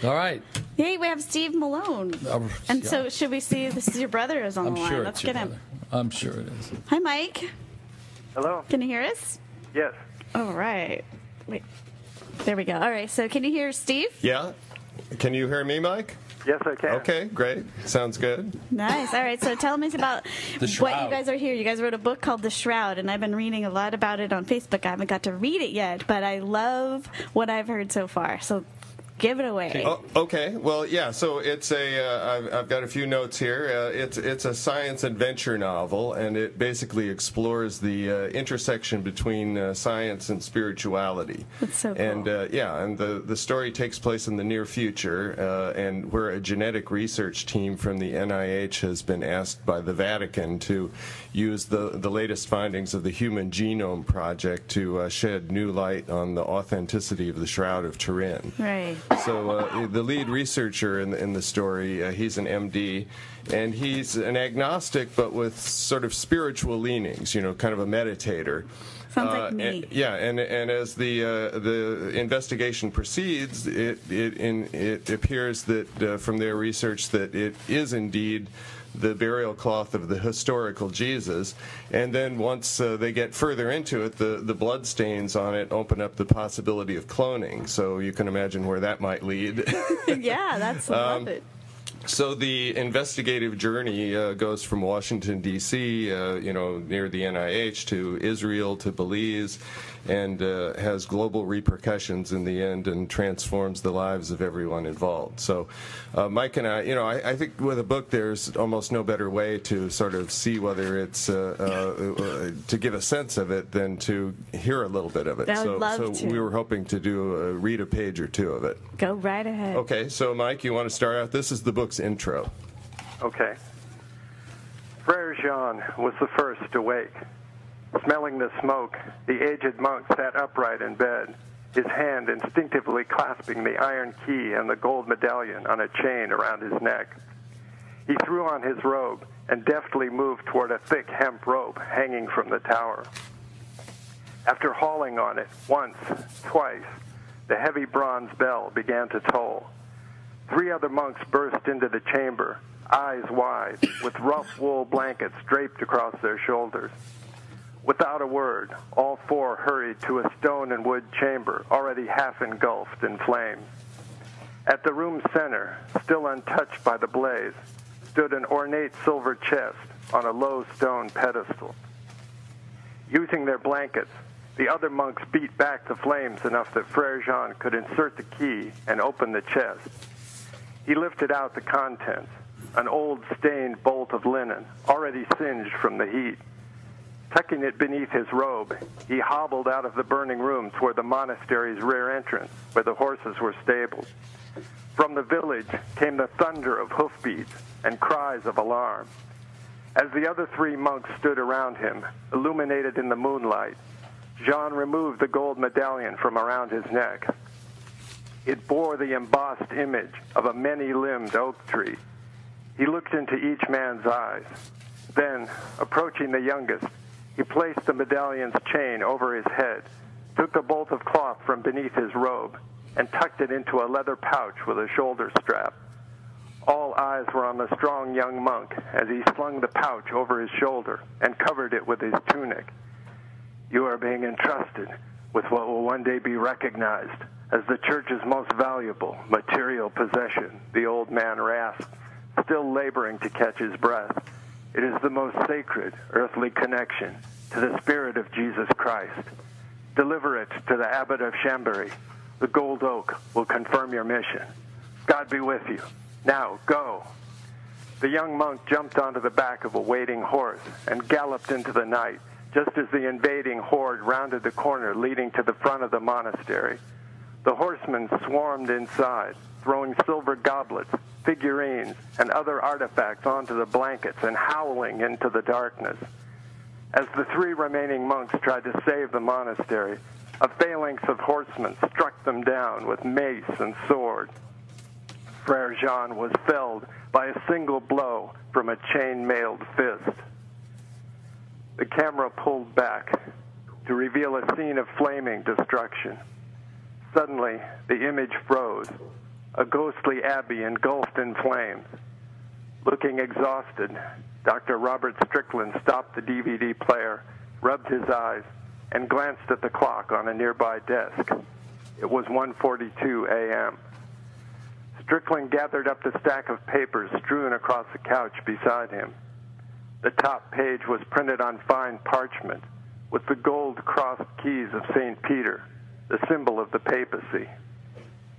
All right. Hey, we have Steve Meloan. And so should we see, this is your brother is on the line. Sure Let's it's get your him. brother. I'm sure it is. Hi, Mike. Hello? Can you hear us? Yes. All right. Wait. There we go. All right. So can you hear Steve? Yeah. Can you hear me, Mike? Yes, I can. Okay, great. Sounds good. Nice. All right. So tell me about The Shroud. what you guys are here. You guys wrote a book called The Shroud, and I've been reading a lot about it on Facebook. I haven't got to read it yet, but I love what I've heard so far. So give it away. Oh, okay. Well, yeah. So it's I've got a few notes here. It's a science adventure novel, and it basically explores the intersection between science and spirituality. That's so cool. And and the story takes place in the near future, and where a genetic research team from the NIH has been asked by the Vatican to use the latest findings of the Human Genome Project to shed new light on the authenticity of the Shroud of Turin. Right. So the lead researcher in the story, he's an MD, and he's an agnostic but with sort of spiritual leanings, kind of a meditator. Sounds like me. And as the investigation proceeds, it appears that from their research that it is indeed the burial cloth of the historical Jesus, and then once they get further into it, the blood stains on it open up the possibility of cloning. So you can imagine where that might lead. Yeah, that's love it. So the investigative journey goes from Washington, D.C., near the NIH, to Israel, to Belize, and has global repercussions in the end and transforms the lives of everyone involved. So Mike and I think with a book there's almost no better way to sort of see whether it's, to give a sense of it than to hear a little bit of it. I would love to. We were hoping to read a page or two of it. Go right ahead. Okay, so Mike, you want to start out? This is the book's intro. Okay. Frere Jean was the first to wake. Smelling the smoke, the aged monk sat upright in bed, his hand instinctively clasping the iron key and the gold medallion on a chain around his neck. He threw on his robe and deftly moved toward a thick hemp rope hanging from the tower. After hauling on it once, twice, the heavy bronze bell began to toll. 3 other monks burst into the chamber, eyes wide, with rough wool blankets draped across their shoulders. Without a word, all 4 hurried to a stone and wood chamber already half engulfed in flames. At the room's center, still untouched by the blaze, stood an ornate silver chest on a low stone pedestal. Using their blankets, the other monks beat back the flames enough that Frere Jean could insert the key and open the chest. He lifted out the contents, an old stained bolt of linen, already singed from the heat. Tucking it beneath his robe, he hobbled out of the burning room toward the monastery's rear entrance, where the horses were stabled. From the village came the thunder of hoofbeats and cries of alarm. As the other 3 monks stood around him, illuminated in the moonlight, Jean removed the gold medallion from around his neck. It bore the embossed image of a many-limbed oak tree. He looked into each man's eyes. Then, approaching the youngest, he placed the medallion's chain over his head, took the bolt of cloth from beneath his robe, and tucked it into a leather pouch with a shoulder strap. All eyes were on the strong young monk as he slung the pouch over his shoulder and covered it with his tunic. "You are being entrusted with what will one day be recognized as the Church's most valuable material possession," the old man rasped, still laboring to catch his breath. "It is the most sacred earthly connection to the Spirit of Jesus Christ. Deliver it to the Abbot of Chambéry. The gold oak will confirm your mission. God be with you. Now, go." The young monk jumped onto the back of a waiting horse and galloped into the night, just as the invading horde rounded the corner leading to the front of the monastery. The horsemen swarmed inside, throwing silver goblets, figurines, and other artifacts onto the blankets and howling into the darkness. As the 3 remaining monks tried to save the monastery, a phalanx of horsemen struck them down with mace and sword. Frere Jean was felled by a single blow from a chain-mailed fist. The camera pulled back to reveal a scene of flaming destruction. Suddenly, the image froze, a ghostly abbey engulfed in flames. Looking exhausted, Dr. Robert Strickland stopped the DVD player, rubbed his eyes, and glanced at the clock on a nearby desk. It was 1:42 a.m. Strickland gathered up the stack of papers strewn across the couch beside him. The top page was printed on fine parchment with the gold crossed keys of St. Peter, the symbol of the papacy.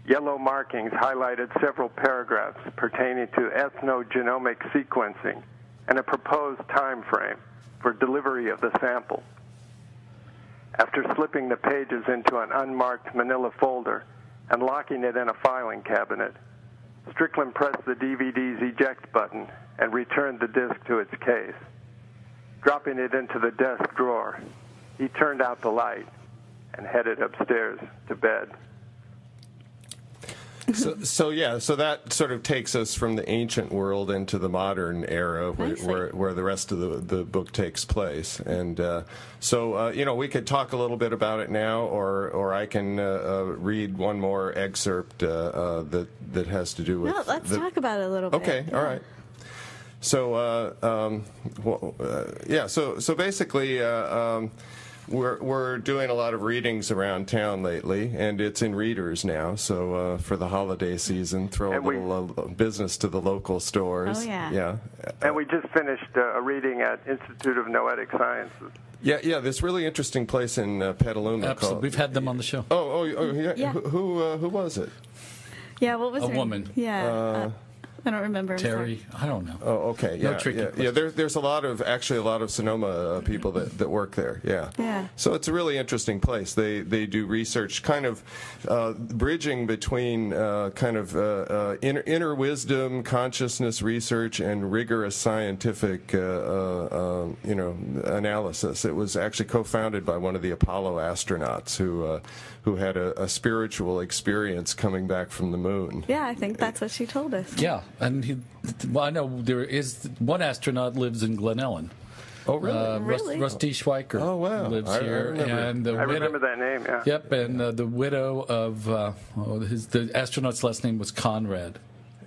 Yellow markings highlighted several paragraphs pertaining to ethnogenomic sequencing and a proposed time frame for delivery of the sample. After slipping the pages into an unmarked manila folder and locking it in a filing cabinet, Strickland pressed the DVD's eject button and returned the disc to its case. Dropping it into the desk drawer, he turned out the light and headed upstairs to bed. So that sort of takes us from the ancient world into the modern era, where the rest of the book takes place. And we could talk a little bit about it now, or I can read one more excerpt that has to do with. No, let's talk about it a little bit. Okay, all right. So so basically. We're doing a lot of readings around town lately, and it's in readers now. So for the holiday season, throw a little business to the local stores. Oh, yeah. Yeah. And we just finished a reading at Institute of Noetic Sciences. Yeah, this really interesting place in Petaluma. Absolutely. We've had them on the show. Oh, yeah. Yeah. Who was it? Yeah, what was A her woman. name? Yeah. I don't remember. Terry, I don't know. Oh, okay. Yeah, No tricky yeah. There's a lot of Sonoma people that work there. Yeah. Yeah. So it's a really interesting place. They do research, kind of bridging between inner wisdom, consciousness research, and rigorous scientific analysis. It was actually co-founded by one of the Apollo astronauts who had a spiritual experience coming back from the moon. Yeah, I think that's what she told us. Yeah, and I know there is one astronaut lives in Glen Ellen. Oh, really? Really? Rusty Schweiker I lives here. remember that name, yeah. Yep, and the widow of the astronaut's last name was Conrad.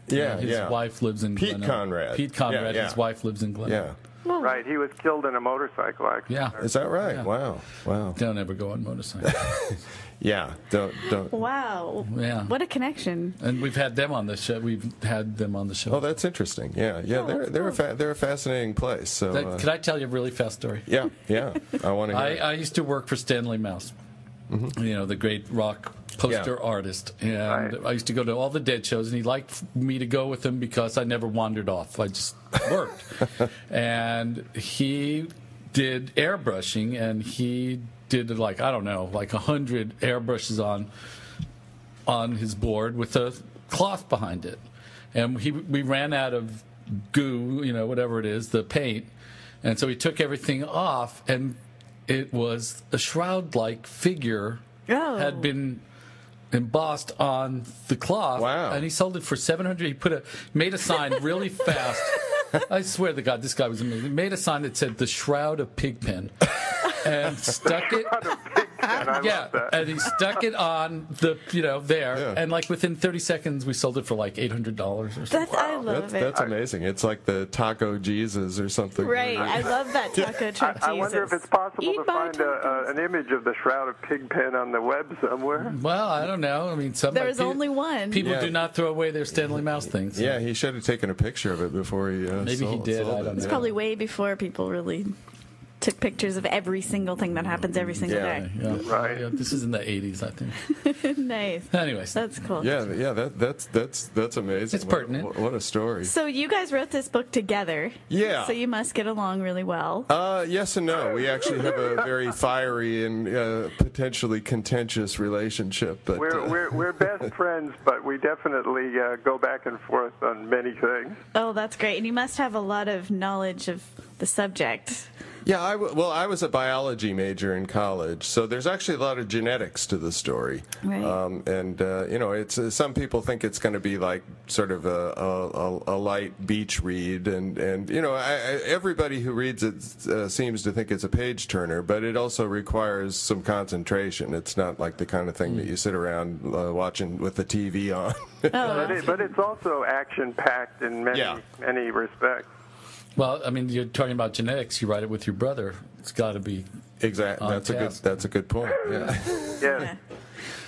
Yeah, His wife lives in Pete Glen Ellen. Conrad. Pete Conrad, Yeah. his wife lives in Glen Yeah. Ellen. Well, Right, he was killed in a motorcycle accident. Yeah. Is that right? Yeah. Wow. Don't ever go on motorcycle. Yeah. Don't. wow. Yeah. What a connection. And we've had them on the show. Oh, that's interesting. Yeah. They're a fascinating place. So. Can I tell you a really fast story? Yeah. I want to hear. I used to work for Stanley Mouse, the great rock poster artist. And Right. I used to go to all the Dead shows, and he liked me to go with him because I never wandered off. I just worked. And he did airbrushing, and he did like 100 airbrushes on his board with a cloth behind it. And we ran out of goo, whatever it is, the paint. And so he took everything off, and it was a shroud-like figure had been embossed on the cloth. Wow. And he sold it for $700. He made a sign really fast. I swear to God, this guy was amazing. He made a sign that said "The Shroud of Pigpen," and stuck it. And I love that. And he stuck it on the there, Yeah. and within 30 seconds we sold it for like $800 or something. I love it. That's amazing. It's like the Taco Jesus or something. Right. I love that taco truck. I wonder if it's possible Eat to my find tacos. an image of the Shroud of Pigpen on the web somewhere. Well, I don't know. I mean, There's only one. People do not throw away their Stanley Mouse things. Yeah, he should have taken a picture of it before he. Maybe he did. I don't know. It's probably way before people really took pictures of every single thing that happens every single day. Yeah. Right. Yeah, this is in the 80s, I think. Nice. Anyways, That's cool. Yeah. That's amazing. It's pertinent. What a story. So you guys wrote this book together. Yeah. So you must get along really well. Yes and no. We actually have a very fiery and potentially contentious relationship. But We're best friends, but we definitely go back and forth on many things. Oh, that's great. And you must have a lot of knowledge of the subject. Yeah, I was a biology major in college, so there's actually a lot of genetics to the story. Right. It's some people think it's going to be like sort of a light beach read, and everybody who reads it seems to think it's a page turner, but it also requires some concentration. It's not like the kind of thing that you sit around watching with the TV on. But it's also action-packed in many respects. Well, I mean, you're talking about genetics. You write it with your brother. It's got to be exactly. That's a good point. Yeah. Yeah.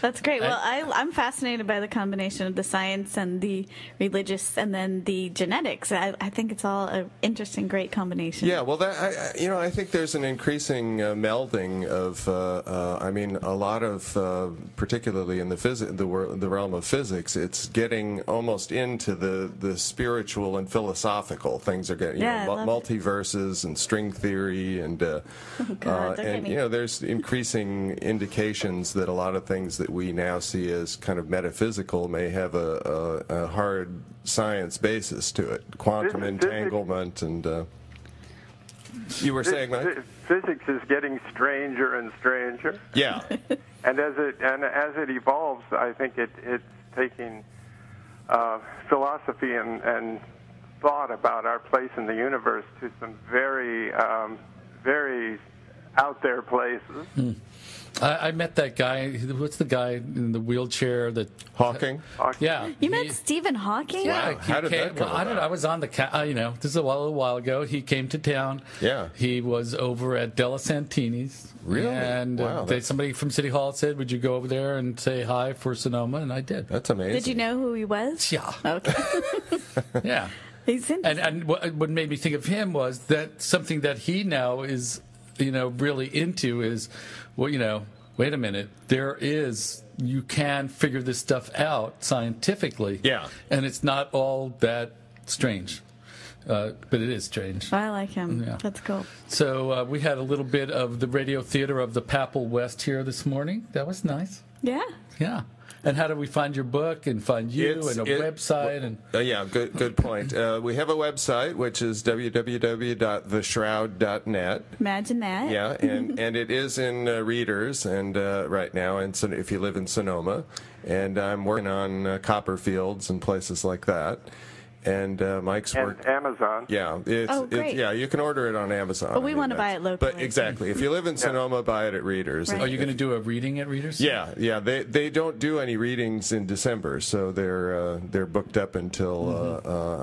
That's great. Well, I'm fascinated by the combination of the science and the religious and then the genetics. I think it's all an interesting, great combination. Yeah, well, I think there's an increasing melding of, a lot of, particularly in the realm of physics, it's getting almost into the spiritual and philosophical things are getting, multiverses and string theory and there's increasing indications that a lot of things that we now see as kind of metaphysical may have a hard science basis to it. Quantum entanglement and you were saying, Mike? Physics is getting stranger and stranger. Yeah. And as it evolves, I think it's taking philosophy and thought about our place in the universe to some very, very out there places. I met that guy. What's the guy in the wheelchair that Hawking? Yeah, You met Stephen Hawking? Yeah, wow. How did that come about? I was on the this is a little while ago. He came to town. Yeah, he was over at Della Santini's. Really? And wow, somebody from City Hall said, "Would you go over there and say hi for Sonoma?" And I did. That's amazing. Did you know who he was? Yeah. Okay. Yeah. He's interesting. And what made me think of him was that something that he now is, really into is, wait a minute, you can figure this stuff out scientifically. Yeah. And it's not all that strange. But it is strange. I like him. Yeah. That's cool. So we had a little bit of the radio theater of the Papal West here this morning. That was nice. Yeah. Yeah. And how do we find your book and find you and a website? And good point. We have a website, which is www.theshroud.net. Imagine that. Yeah, and it is in readers and right now, and so if you live in Sonoma, and I'm working on Copperfields and places like that. And Mike's work. And Amazon. Yeah, great. You can order it on Amazon. But we want to buy it locally. But exactly, if you live in Sonoma, buy it at Readers. Right. are you going to do a reading at Readers? Yeah. They don't do any readings in December, so they're booked up until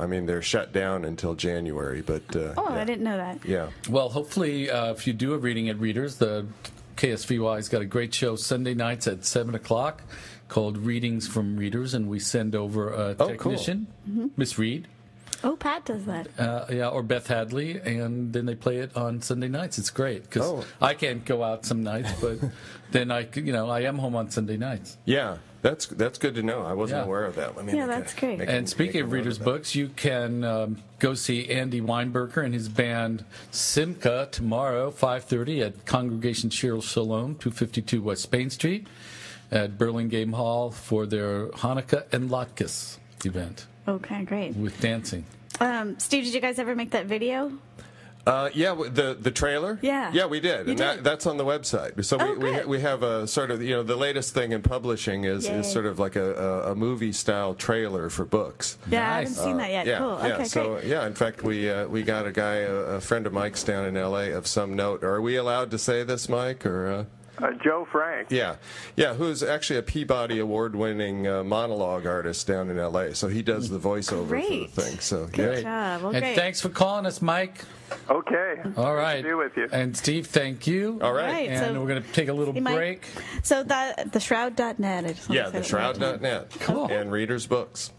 they're shut down until January. But I didn't know that. Yeah. Well, hopefully, if you do a reading at Readers, the KSVY's got a great show Sunday nights at 7:00 called Readings from Readers, and we send over a technician, Miss Reed. Oh, Pat does that. Or Beth Hadley, and then they play it on Sunday nights. It's great because I can't go out some nights, but then I am home on Sunday nights. Yeah, that's good to know. I wasn't aware of that. That's great. And speaking of Readers' books, you can go see Andy Weinberger and his band Simca tomorrow, 5:30 at Congregation Cheryl Shalom, 252 West Spain Street at Burlingame Hall for their Hanukkah and Latkes event. Okay, great. With dancing. Steve, did you guys ever make that video? The trailer. Yeah, we did, and that's on the website. So we have a sort of the latest thing in publishing is sort of like a movie style trailer for books. Yeah, Nice. I haven't seen that yet. Cool. Okay, great. So in fact we got a guy, a friend of Mike's down in L.A. of some note. Are we allowed to say this, Mike, or? Joe Frank. Yeah, who's actually a Peabody Award-winning monologue artist down in L.A. So he does the voiceover for the thing. So Good job. Well, and great. thanks for calling us, Mike. Okay. All right. Good to be with you. And Steve, thank you. All right. And we're going to take a little break. So the shroud.net. theshroud.net. Cool. And Readers' books.